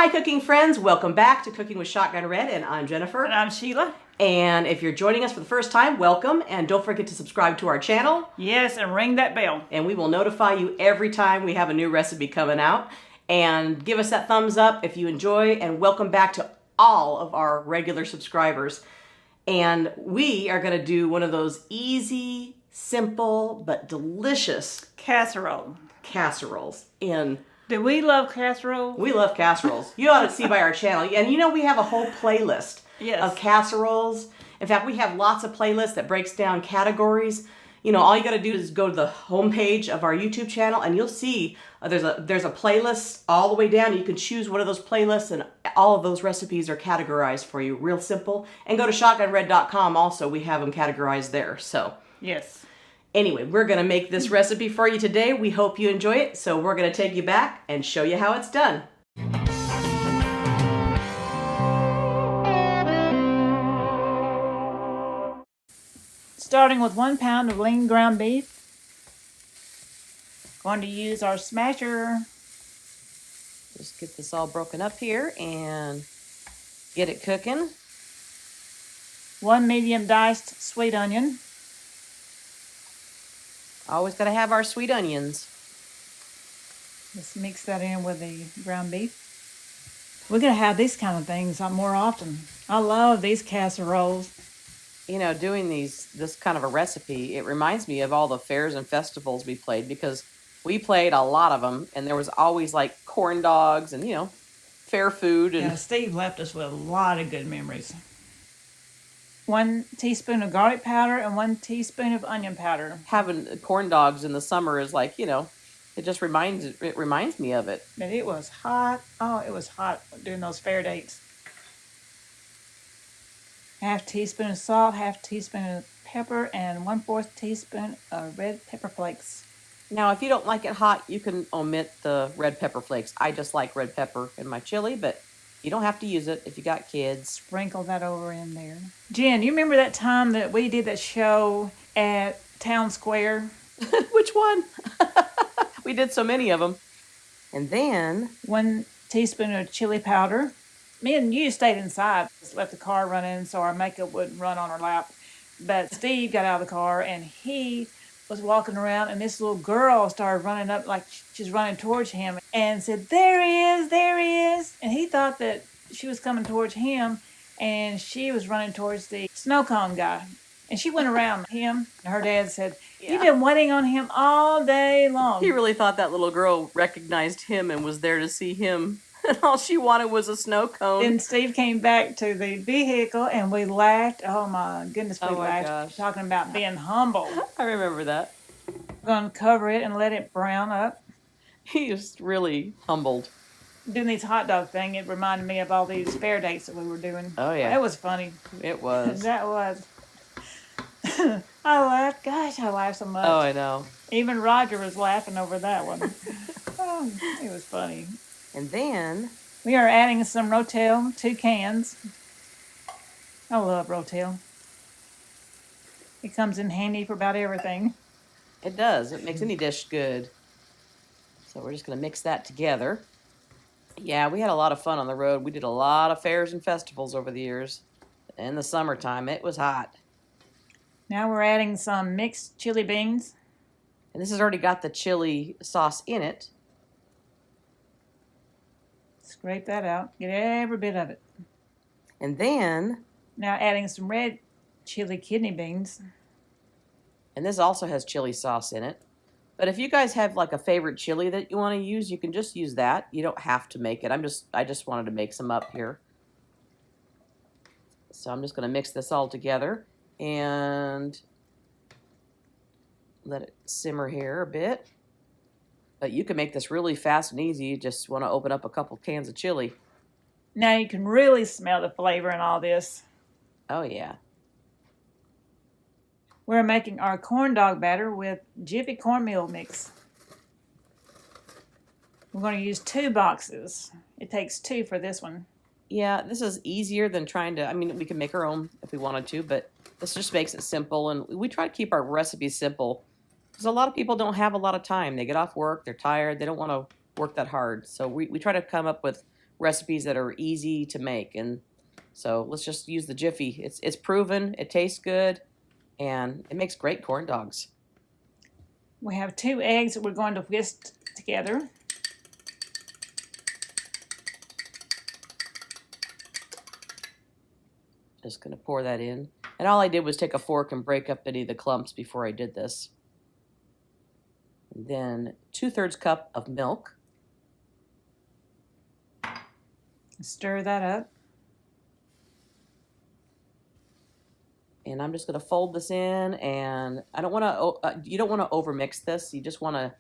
Hi cooking friends, welcome back to Cooking with Shotgun Red, and I'm Jennifer. And I'm Sheila. And if you're joining us for the first time, welcome, and don't forget to subscribe to our channel. Yes, and ring that bell. And we will notify you every time we have a new recipe coming out. And give us that thumbs up if you enjoy, and welcome back to all of our regular subscribers. And we are going to do one of those easy, simple, but delicious casseroles in... Do we love casserole? We love casseroles. You ought to see by our channel. And you know, we have a whole playlist of casseroles. In fact, we have lots of playlists that breaks down categories. You know, all you got to do is go to the homepage of our YouTube channel and you'll see there's a playlist all the way down. You can choose one of those playlists and all of those recipes are categorized for you. Real simple. And go to shotgunred.com also. We have them categorized there. So, yes. Anyway, we're going to make this recipe for you today. We hope you enjoy it. So we're going to take you back and show you how it's done. Starting with 1 pound of lean ground beef. Going to use our smasher. Just get this all broken up here and get it cooking. 1 medium diced sweet onion. Always got to have our sweet onions. Let's mix that in with the ground beef. We're going to have these kind of things more often. I love these casseroles. You know, doing this kind of a recipe, it reminds me of all the fairs and festivals we played, because we played a lot of them, and there was always like corn dogs and, you know, fair food. And yeah, Steve left us with a lot of good memories. 1 teaspoon of garlic powder and 1 teaspoon of onion powder. Having corn dogs in the summer is like, you know, it just reminds me of it. But it was hot. Oh, it was hot doing those fair dates. 1/2 teaspoon of salt, 1/2 teaspoon of pepper, and 1/4 teaspoon of red pepper flakes. Now, if you don't like it hot, you can omit the red pepper flakes. I just like red pepper in my chili, but you don't have to use it if you got kids. Sprinkle that over in there. Jen, you remember that time that we did that show at Town Square? Which one? We did so many of them. And then 1 teaspoon of chili powder. Me and you stayed inside. Just left the car running so our makeup wouldn't run on our lap. But Steve got out of the car and he was walking around, and this little girl started running up like she's running towards him and said, "There he is, there he is." And he thought that she was coming towards him, and she was running towards the snow cone guy. And she went around him, and her dad said, "You've been waiting on him all day long." He really thought that little girl recognized him and was there to see him. And all she wanted was a snow cone. Then Steve came back to the vehicle, and we laughed. Oh, my goodness, we laughed. Gosh. Talking about being humble. I remember that. We're going to cover it and let it brown up. He was really humbled. Doing these hot dog thing, it reminded me of all these fair dates that we were doing. Oh, yeah. It was funny. It was. That was. I laughed. Gosh, I laughed so much. Oh, I know. Even Roger was laughing over that one. Oh, it was funny. And then we are adding some Rotel, 2 cans. I love Rotel. It comes in handy for about everything. it does. It makes any dish good. So we're just going to mix that together. Yeah, we had a lot of fun on the road. We did a lot of fairs and festivals over the years. In the summertime, it was hot. Now we're adding some mixed chili beans. And this has already got the chili sauce in it. Scrape that out. Get every bit of it. And then... now adding some red chili kidney beans. And this also has chili sauce in it. But if you guys have like a favorite chili that you want to use, you can just use that. You don't have to make it. I just wanted to make some up here. So I'm just going to mix this all together and let it simmer here a bit. But you can make this really fast and easy. You just want to open up a couple cans of chili. Now you can really smell the flavor in all this. Oh, yeah. We're making our corn dog batter with Jiffy cornmeal mix. We're going to use 2 boxes. It takes 2 for this one. Yeah, this is easier than trying to, I mean, we can make our own if we wanted to, but this just makes it simple. And we try to keep our recipes simple because a lot of people don't have a lot of time. They get off work, they're tired, they don't want to work that hard. So we try to come up with recipes that are easy to make. And so let's just use the Jiffy. It's proven, it tastes good, and it makes great corn dogs. We have 2 eggs that we're going to whisk together. Just going to pour that in. And all I did was take a fork and break up any of the clumps before I did this. And then 2/3 cup of milk. Stir that up. And I'm just going to fold this in, and I don't want to, you don't want to overmix this. You just want to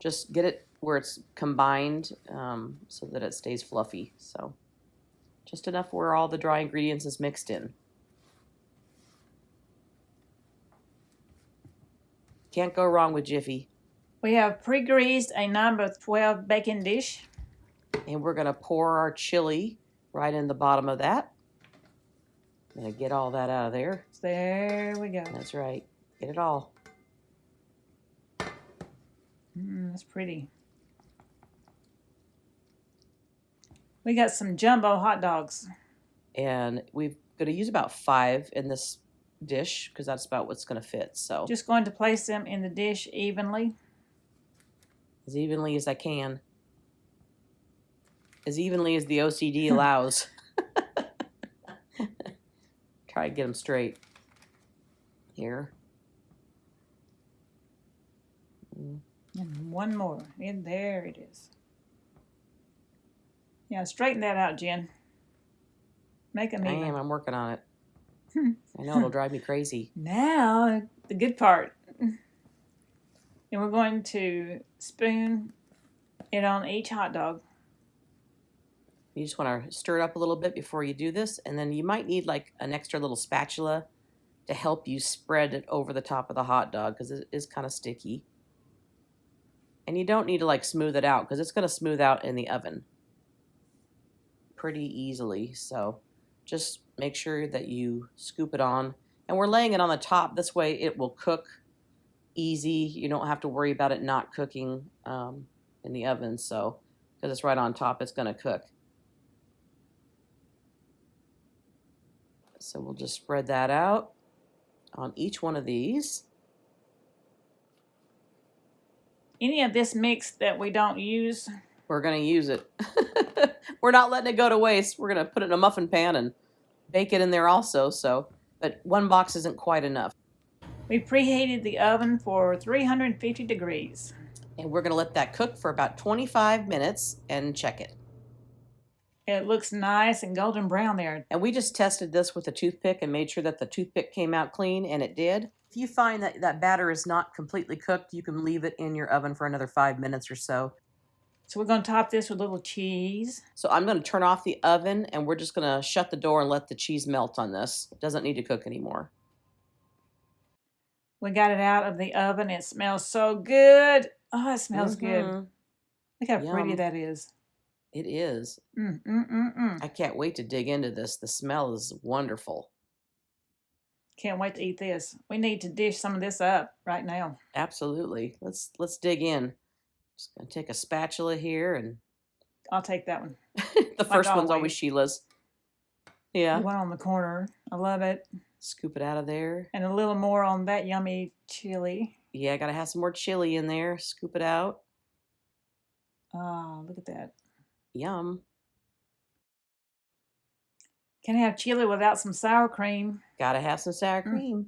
just get it where it's combined so that it stays fluffy. So just enough where all the dry ingredients is mixed in. Can't go wrong with Jiffy. We have pre-greased a number 12 baking dish. And we're going to pour our chili right in the bottom of that. I'm going to get all that out of there. There we go. That's right. Get it all. That's pretty. We got some jumbo hot dogs. And we're going to use about 5 in this dish because that's about what's going to fit. So just going to place them in the dish evenly. As evenly as I can. As evenly as the OCD allows. Try to get them straight. Here. And one more. And there it is. Yeah, straighten that out, Jen. Make them even. I'm working on it. I know it'll drive me crazy. Now, the good part. And we're going to spoon it on each hot dog. You just want to stir it up a little bit before you do this, and then you might need like an extra little spatula to help you spread it over the top of the hot dog because it is kind of sticky. And you don't need to like smooth it out because it's going to smooth out in the oven pretty easily. So just make sure that you scoop it on. And we're laying it on the top. This way it will cook easy. You don't have to worry about it not cooking in the oven. So because it's right on top, it's going to cook. So we'll just spread that out on each one of these. Any of this mix that we don't use, we're going to use it. We're not letting it go to waste. We're going to put it in a muffin pan and bake it in there also. But 1 box isn't quite enough. We preheated the oven for 350 degrees. And we're going to let that cook for about 25 minutes and check it. It looks nice and golden brown there. And we just tested this with a toothpick and made sure that the toothpick came out clean, and it did. If you find that that batter is not completely cooked, you can leave it in your oven for another 5 minutes or so. So we're going to top this with a little cheese. So I'm going to turn off the oven, and we're just going to shut the door and let the cheese melt on this. It doesn't need to cook anymore. We got it out of the oven. It smells so good. Oh, it smells good. Look how pretty that is. It is. I can't wait to dig into this. The smell is wonderful. Can't wait to eat this. We need to dish some of this up right now. Absolutely. Let's dig in. Just gonna take a spatula here and I'll take that one. the first one's always Sheila's. Yeah. The one on the corner. I love it. Scoop it out of there. And a little more on that yummy chili. Yeah, gotta have some more chili in there. Scoop it out. Oh, look at that. Yum. Can't have chili without some sour cream. Gotta have some sour cream.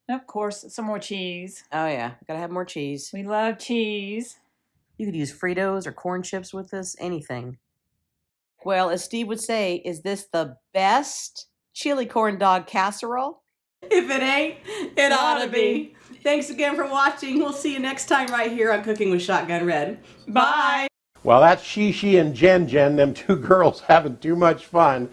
And of course, some more cheese. Oh yeah, gotta have more cheese. We love cheese. You could use Fritos or corn chips with this, anything. Well, as Steve would say, is this the best chili corn dog casserole? If it ain't, it ought to be. Thanks again for watching. We'll see you next time right here on Cooking with Shotgun Red. Bye. Well, that's She and Jen, them 2 girls having too much fun.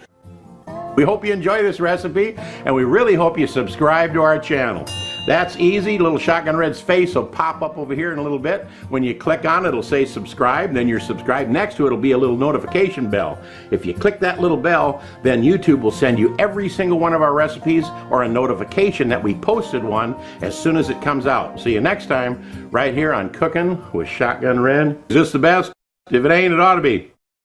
We hope you enjoy this recipe, and we really hope you subscribe to our channel. That's easy. Little Shotgun Red's face will pop up over here in a little bit. When you click on it, it'll say subscribe, then you're subscribed. Next to it will be a little notification bell. If you click that little bell, then YouTube will send you every single one of our recipes or a notification that we posted one as soon as it comes out. See you next time right here on Cooking with Shotgun Red. Is this the best? If it ain't, it ought to be.